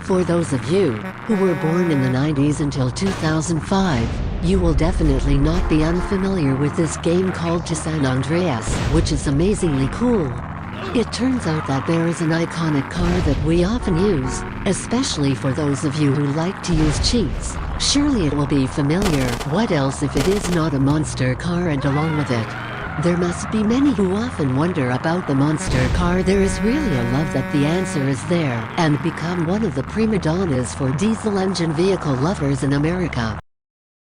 For those of you who were born in the 90s until 2005, you will definitely not be unfamiliar with this game called GTA San Andreas, which is amazingly cool. It turns out that there is an iconic car that we often use, especially for those of you who like to use cheats. Surely it will be familiar. What else if it is not a monster car? And along with it, there must be many who often wonder about the monster car. There is really a love that the answer is there, and become one of the prima donnas for diesel engine vehicle lovers in America.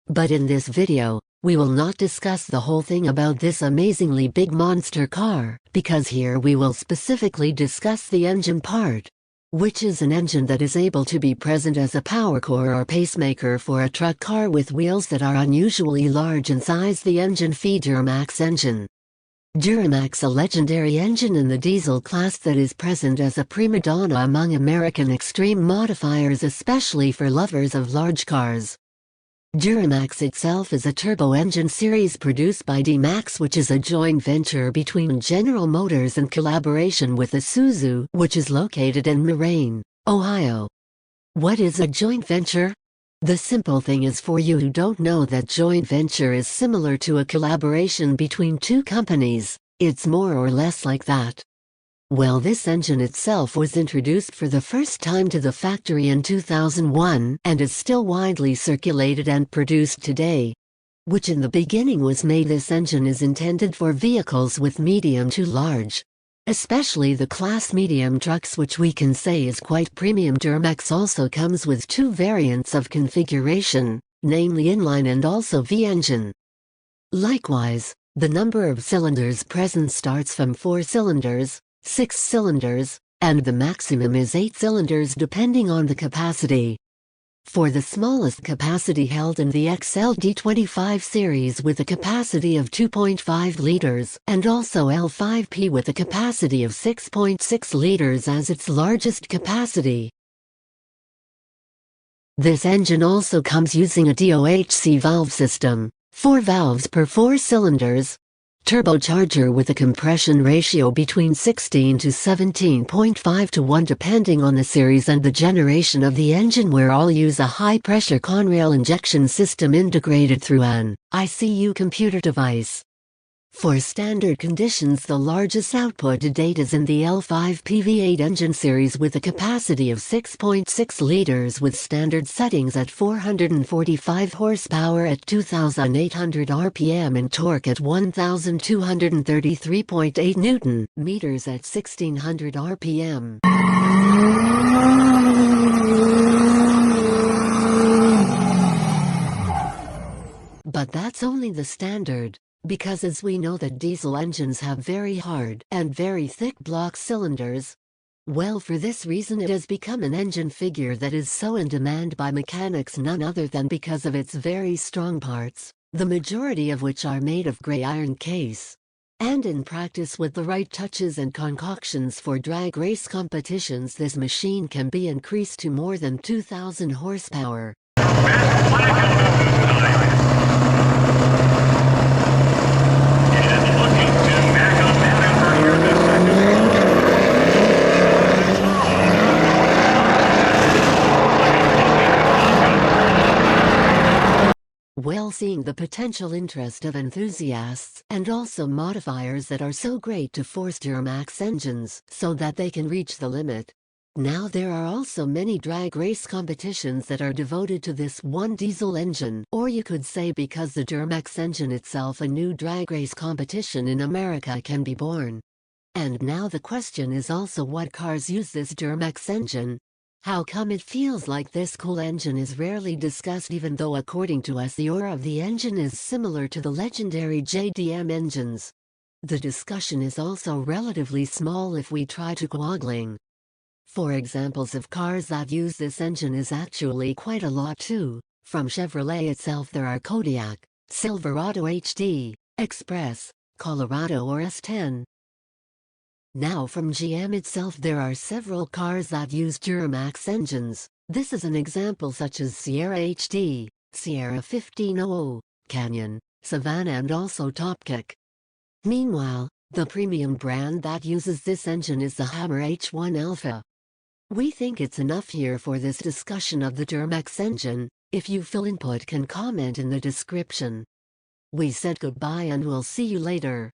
But in this video, we will not discuss the whole thing about this amazingly big monster car, because here we will specifically discuss the engine part, which is an engine that is able to be present as a power core or pacemaker for a truck car with wheels that are unusually large in size. The engine feed Duramax engine. Duramax, a legendary engine in the diesel class that is present as a prima donna among American extreme modifiers, especially for lovers of large cars. Duramax itself is a turbo engine series produced by Duramax, which is a joint venture between General Motors and collaboration with Isuzu, which is located in Moraine, Ohio. What is a joint venture? The simple thing is, for you who don't know, that joint venture is similar to a collaboration between two companies. It's more or less like that. Well, this engine itself was introduced for the first time to the factory in 2001 and is still widely circulated and produced today. Which in the beginning was made. This engine is intended for vehicles with medium to large, especially the class medium trucks, which we can say is quite premium. Duramax also comes with two variants of configuration, namely inline and also V-engine. Likewise, the number of cylinders present starts from 4 cylinders, 6 cylinders, and the maximum is 8 cylinders depending on the capacity. For the smallest capacity held in the XLD25 series with a capacity of 2.5 liters, and also L5P with a capacity of 6.6 liters as its largest capacity. This engine also comes using a DOHC valve system, 4 valves per 4 cylinders, turbocharger with a compression ratio between 16 to 17.5 to 1 depending on the series and the generation of the engine, where all use a high-pressure Conrail injection system integrated through an ICU computer device. For standard conditions, the largest output to date is in the L5P V8 engine series with a capacity of 6.6 liters with standard settings at 445 horsepower at 2,800 RPM and torque at 1,233.8 Newton meters at 1,600 RPM. But that's only the standard, because as we know that diesel engines have very hard and very thick block cylinders. Well, for this reason it has become an engine figure that is so in demand by mechanics, none other than because of its very strong parts, the majority of which are made of gray iron case. And in practice, with the right touches and concoctions for drag race competitions, this machine can be increased to more than 2,000 horsepower. Well, seeing the potential interest of enthusiasts and also modifiers that are so great to force Duramax engines so that they can reach the limit. Now there are also many drag race competitions that are devoted to this one diesel engine, or you could say, because the Duramax engine itself, a new drag race competition in America can be born. And now the question is also, what cars use this Duramax engine? How come it feels like this cool engine is rarely discussed, even though according to us the aura of the engine is similar to the legendary JDM engines? The discussion is also relatively small if we try to googling. For examples of cars that use this engine is actually quite a lot too. From Chevrolet itself there are Kodiaq, Silverado HD, Express, Colorado or S10. Now from GM itself there are several cars that use Duramax engines. This is an example such as Sierra HD, Sierra 1500, Canyon, Savannah and also Topkick. Meanwhile, the premium brand that uses this engine is the Hammer H1 Alpha. We think it's enough here for this discussion of the Duramax engine. If you feel input can comment in the description. We said goodbye and we'll see you later.